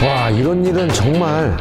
와, 이런 일은 정말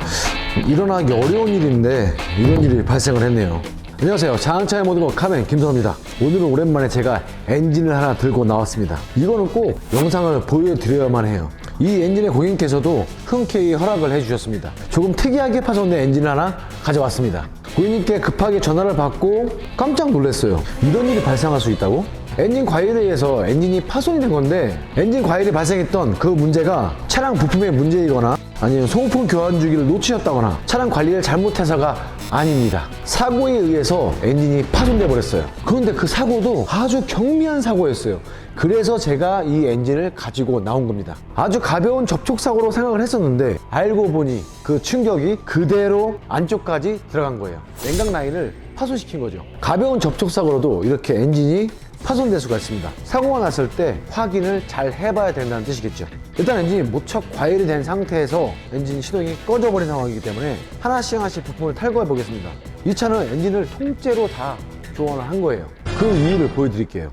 일어나기 어려운 일인데 이런 일이 발생을 했네요. 안녕하세요. 자동차의 모든 것 카멘 김선호입니다. 오늘은 오랜만에 제가 엔진을 하나 들고 나왔습니다. 이거는 꼭 영상을 보여드려야만 해요. 이 엔진의 고객님께서도 흔쾌히 허락을 해주셨습니다. 조금 특이하게 파손된 엔진을 하나 가져왔습니다. 고객님께 급하게 전화를 받고 깜짝 놀랐어요. 이런 일이 발생할 수 있다고? 엔진 과율에 의해서 엔진이 파손이 된 건데, 엔진 과율이 발생했던 그 문제가 차량 부품의 문제이거나 아니면 소모품 교환 주기를 놓치셨다거나 차량 관리를 잘못해서가 아닙니다. 사고에 의해서 엔진이 파손돼 버렸어요. 그런데 그 사고도 아주 경미한 사고였어요. 그래서 제가 이 엔진을 가지고 나온 겁니다. 아주 가벼운 접촉사고로 생각을 했었는데 알고 보니 그 충격이 그대로 안쪽까지 들어간 거예요. 냉각 라인을 파손시킨 거죠. 가벼운 접촉사고로도 이렇게 엔진이 파손될 수가 있습니다. 사고가 났을 때 확인을 잘 해봐야 된다는 뜻이겠죠. 일단 엔진이 무척 과열이 된 상태에서 엔진 시동이 꺼져버린 상황이기 때문에 하나씩 부품을 탈거해 보겠습니다. 이 차는 엔진을 통째로 다 교환을 한 거예요. 그 이유를 보여드릴게요.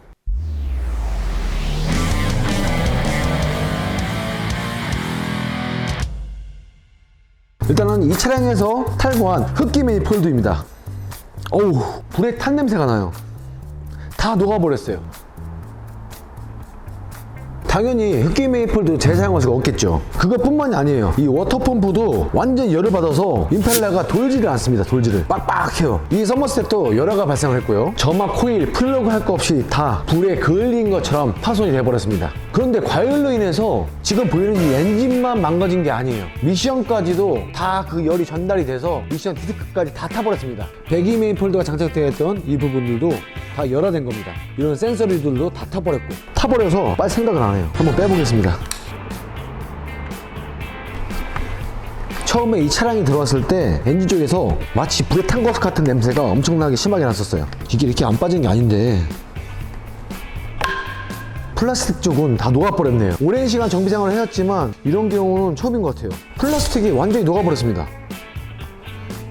일단은 이 차량에서 탈거한 흡기 매니폴드입니다. 어우, 불에 탄 냄새가 나요. 다 녹아버렸어요. 당연히 흡기 매니폴드 재사용할 수가 없겠죠. 그것뿐만이 아니에요. 이 워터펌프도 완전 열을 받아서 임펠러가 돌지를 않습니다. 돌지를 빡빡해요. 이 서머스텝도 열화가 발생을 했고요. 점막 코일, 플러그 할 거 없이 다 불에 그을린 것처럼 파손이 돼버렸습니다. 그런데 과열로 인해서 지금 보이는 이 엔진만 망가진 게 아니에요. 미션까지도 다 그 열이 전달이 돼서 미션 디스크까지 다 타버렸습니다. 배기 매니폴드가 장착되어 있던 이 부분들도 다 열화된 겁니다. 이런 센서리들도 다 타버렸고, 타버려서 빨리 생각을 안 해요. 한번 빼보겠습니다. 처음에 이 차량이 들어왔을 때 엔진 쪽에서 마치 불에 탄 것 같은 냄새가 엄청나게 심하게 났었어요. 이게 이렇게 안 빠진 게 아닌데 플라스틱 쪽은 다 녹아버렸네요. 오랜 시간 정비 생활을 해왔지만 이런 경우는 처음인 것 같아요. 플라스틱이 완전히 녹아버렸습니다.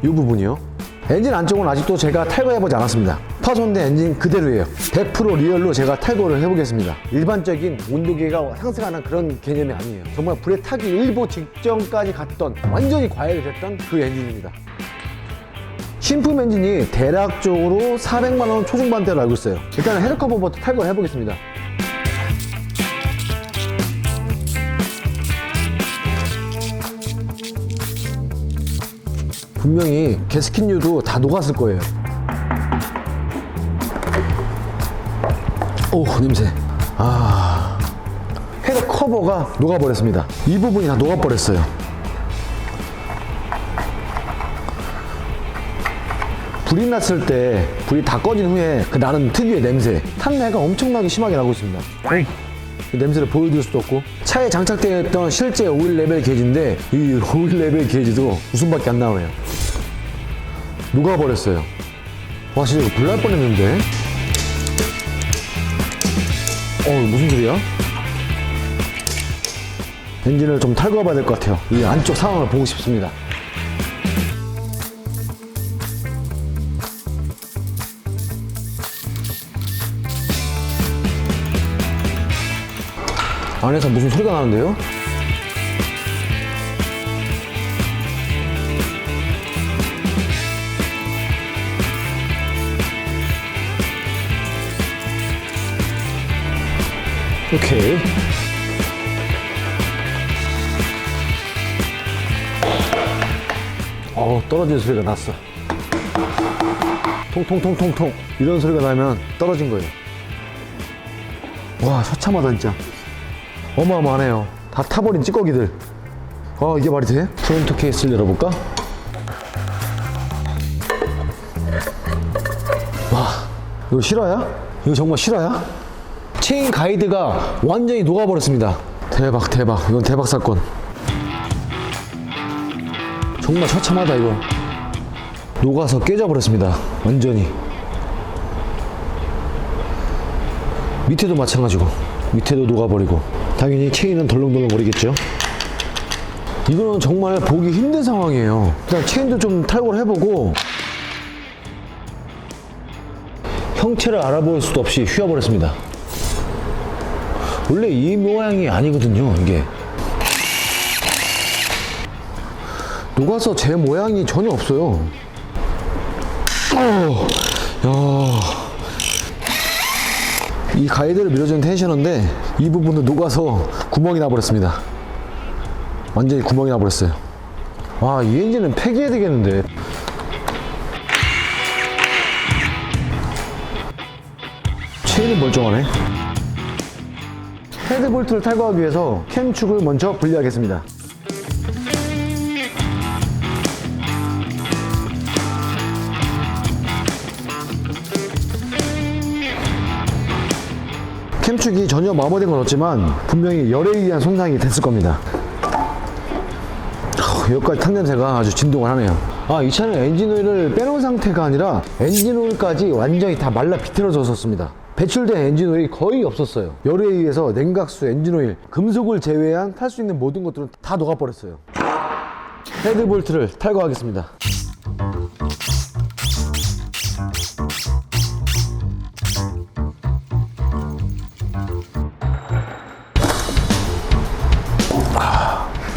이 부분이요. 엔진 안쪽은 아직도 제가 탈거해보지 않았습니다. 파손된 엔진 그대로예요. 100% 리얼로 제가 탈거를 해보겠습니다. 일반적인 온도계가 상승하는 그런 개념이 아니에요. 정말 불에 타기 일보 직전까지 갔던, 완전히 과열이 됐던 그 엔진입니다. 신품 엔진이 대략적으로 400만원 초중반대로 알고 있어요. 일단 헤드커버부터 탈거를 해보겠습니다. 분명히 게스킷류도 다 녹았을 거예요. 오, 냄새. 헤드 커버가 녹아버렸습니다. 이 부분이 다 녹아버렸어요. 불이 났을 때, 불이 다 꺼진 후에 그 나는 특유의 냄새, 탄내가 엄청나게 심하게 나고 있습니다. 그 냄새를 보여드릴 수도 없고. 차에 장착되어 있던 실제 오일 레벨 게이지인데 이 오일 레벨 게이지도 웃음밖에 안 나와요. 녹아버렸어요. 와, 진짜 이거 불날 뻔했는데. 무슨 소리야? 엔진을 좀 탈거해 봐야 될 것 같아요. 이 안쪽 상황을 보고 싶습니다. 안에서 무슨 소리가 나는데요? 오케이. 떨어지는 소리가 났어. 통통통통통 이런 소리가 나면 떨어진 거예요. 와, 처참하다 진짜. 어마어마하네요. 다 타버린 찌꺼기들. 이게 말이 돼? 프론트 케이스를 열어볼까? 와, 이거 실화야? 이거 정말 실화야? 체인 가이드가 완전히 녹아버렸습니다. 대박. 이건 대박 사건. 정말 처참하다 이거. 녹아서 깨져버렸습니다. 완전히. 밑에도 마찬가지고, 밑에도 녹아버리고. 당연히 체인은 덜렁덜렁거리겠죠. 이거는 정말 보기 힘든 상황이에요. 일단 체인도 좀 탈거를 해보고, 형체를 알아볼 수도 없이 휘어버렸습니다. 원래 이 모양이 아니거든요, 이게. 녹아서 제 모양이 전혀 없어요. 이 가이드를 밀어주는 텐셔너인데 이 부분도 녹아서 구멍이 나버렸습니다. 완전히 구멍이 나버렸어요. 와, 이 엔진은 폐기해야 되겠는데. 체인이 멀쩡하네. 헤드볼트를 탈거하기 위해서 캠축을 먼저 분리하겠습니다. 캠축이 전혀 마모된 건 없지만 분명히 열에 의한 손상이 됐을 겁니다. 여기까지 탄 냄새가 아주 진동을 하네요. 이 차는 엔진오일을 빼놓은 상태가 아니라 엔진오일까지 완전히 다 말라 비틀어졌었습니다. 배출된 엔진오일이 거의 없었어요. 열에 의해서 냉각수, 엔진오일, 금속을 제외한 탈 수 있는 모든 것들은 다 녹아버렸어요. 헤드볼트를 탈거하겠습니다.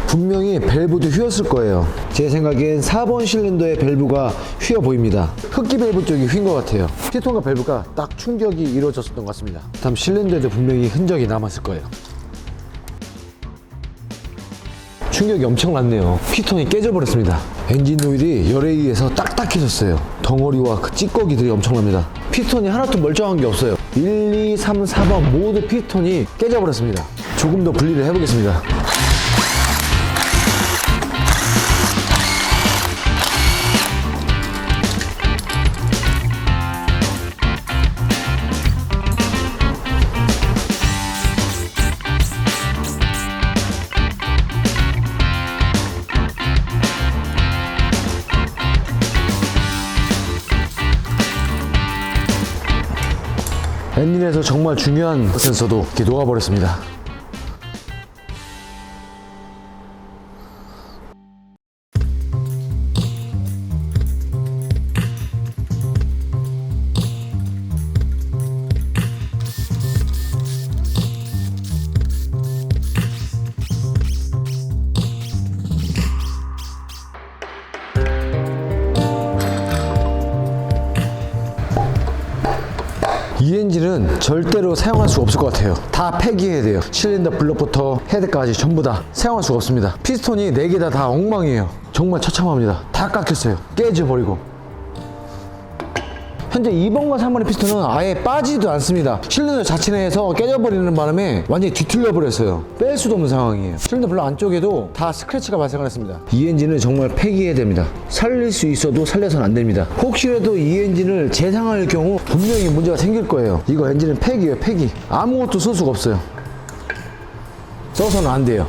분명히 밸브도 휘었을 거예요. 제 생각엔 4번 실린더의 밸브가 휘어 보입니다. 흡기 밸브 쪽이 휜 것 같아요. 피톤과 밸브가 딱 충격이 이루어졌었던 것 같습니다. 다음 실린더에도 분명히 흔적이 남았을 거예요. 충격이 엄청났네요. 피톤이 깨져버렸습니다. 엔진 오일이 열에 의해서 딱딱해졌어요. 덩어리와 그 찌꺼기들이 엄청납니다. 피톤이 하나도 멀쩡한 게 없어요. 1, 2, 3, 4번 모두 피톤이 깨져버렸습니다. 조금 더 분리를 해보겠습니다. 엔진에서 정말 중요한 센서도 이렇게 녹아버렸습니다. 이 엔진은 절대로 사용할 수 없을 것 같아요. 다 폐기해야 돼요. 실린더 블럭부터 헤드까지 전부 다 사용할 수가 없습니다. 피스톤이 4개 다 엉망이에요. 정말 처참합니다. 다 깎였어요. 깨져버리고. 현재 2번과 3번의 피스톤은 아예 빠지지도 않습니다. 실린더 자체 내에서 깨져버리는 바람에 완전히 뒤틀려 버렸어요. 뺄 수도 없는 상황이에요. 실린더 블럭 안쪽에도 다 스크래치가 발생을 했습니다. 이 엔진은 정말 폐기해야 됩니다. 살릴 수 있어도 살려서는 안 됩니다. 혹시라도 이 엔진을 재상할 경우 분명히 문제가 생길 거예요. 이거 엔진은 폐기예요. 폐기. 아무것도 쓸 수가 없어요. 써서는 안 돼요.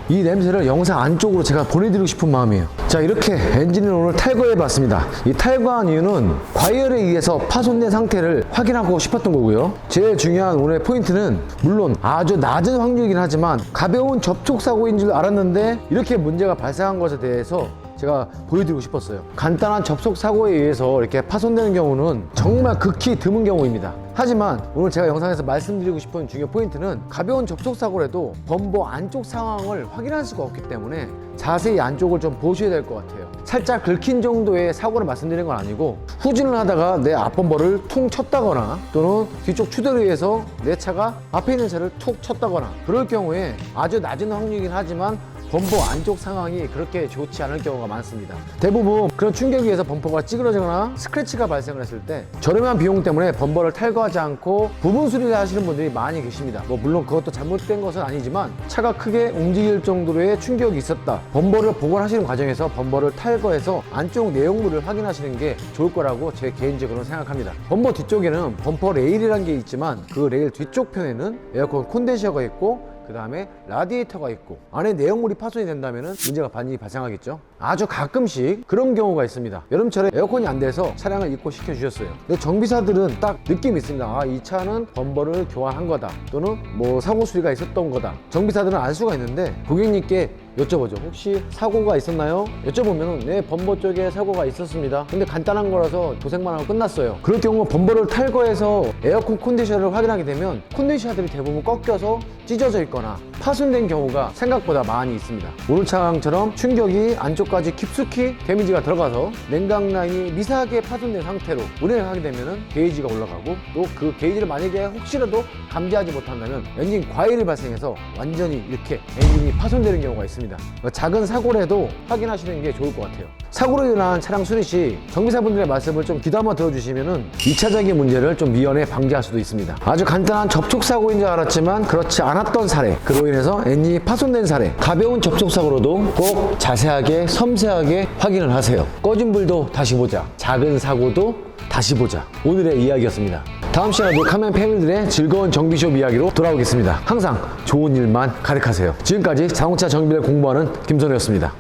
이 냄새를 영상 안쪽으로 제가 보내드리고 싶은 마음이에요. 자, 이렇게 엔진을 오늘 탈거해 봤습니다. 이 탈거한 이유는 과열에 의해서 파손된 상태를 확인하고 싶었던 거고요. 제일 중요한 오늘의 포인트는 물론 아주 낮은 확률이긴 하지만 가벼운 접촉사고인 줄 알았는데 이렇게 문제가 발생한 것에 대해서 제가 보여드리고 싶었어요. 간단한 접촉사고에 의해서 이렇게 파손되는 경우는 정말 극히 드문 경우입니다. 하지만 오늘 제가 영상에서 말씀드리고 싶은 중요 포인트는 가벼운 접촉사고라도 범버 안쪽 상황을 확인할 수가 없기 때문에 자세히 안쪽을 좀 보셔야 될 것 같아요. 살짝 긁힌 정도의 사고를 말씀드리는 건 아니고 후진을 하다가 내 앞범버를 퉁 쳤다거나 또는 뒤쪽 추돌에 의해서 내 차가 앞에 있는 차를 툭 쳤다거나 그럴 경우에 아주 낮은 확률이긴 하지만 범퍼 안쪽 상황이 그렇게 좋지 않을 경우가 많습니다. 대부분 그런 충격에 의해서 범퍼가 찌그러지거나 스크래치가 발생을 했을 때 저렴한 비용 때문에 범퍼를 탈거하지 않고 부분 수리를 하시는 분들이 많이 계십니다. 물론 그것도 잘못된 것은 아니지만 차가 크게 움직일 정도로의 충격이 있었다. 범퍼를 복원하시는 과정에서 범퍼를 탈거해서 안쪽 내용물을 확인하시는 게 좋을 거라고 제 개인적으로 생각합니다. 범퍼 뒤쪽에는 범퍼 레일이라는 게 있지만 그 레일 뒤쪽 편에는 에어컨 콘덴서가 있고 그 다음에 라디에이터가 있고 안에 내용물이 파손이 된다면 문제가 많이 발생하겠죠. 아주 가끔씩 그런 경우가 있습니다. 여름철에 에어컨이 안 돼서 차량을 입고시켜 주셨어요. 근데 정비사들은 딱 느낌이 있습니다. 이 차는 범버를 교환한 거다 또는 사고 수리가 있었던 거다. 정비사들은 알 수가 있는데 고객님께 여쭤보죠. 혹시 사고가 있었나요? 여쭤보면 네, 범버 쪽에 사고가 있었습니다. 근데 간단한 거라서 도색만 하고 끝났어요. 그럴 경우 범버를 탈거해서 에어컨 컨디션을 확인하게 되면 컨디셔들이 대부분 꺾여서 찢어져 있거나 파손된 경우가 생각보다 많이 있습니다. 오늘 차량처럼 충격이 안쪽까지 깊숙이 데미지가 들어가서 냉각 라인이 미세하게 파손된 상태로 운행을 하게 되면 게이지가 올라가고 또 그 게이지를 만약에 혹시라도 감지하지 못한다면 엔진 과열이 발생해서 완전히 이렇게 엔진이 파손되는 경우가 있습니다. 작은 사고라도 확인하시는 게 좋을 것 같아요. 사고로 일어난 차량 수리 시 정비사분들의 말씀을 좀 귀담아 들어주시면 2차적인 문제를 좀 미연에 방지할 수도 있습니다. 아주 간단한 접촉사고인 줄 알았지만 그렇지 않았던 사례, 그로 인해서 엔진이 파손된 사례, 가벼운 접촉사고로도 꼭 자세하게 섬세하게 확인을 하세요. 꺼진 불도 다시 보자, 작은 사고도 다시 보자. 오늘의 이야기였습니다. 다음 시간에도 카멘 패밀리들의 즐거운 정비숍 이야기로 돌아오겠습니다. 항상 좋은 일만 가득하세요. 지금까지 자동차 정비를 공부하는 김선우였습니다.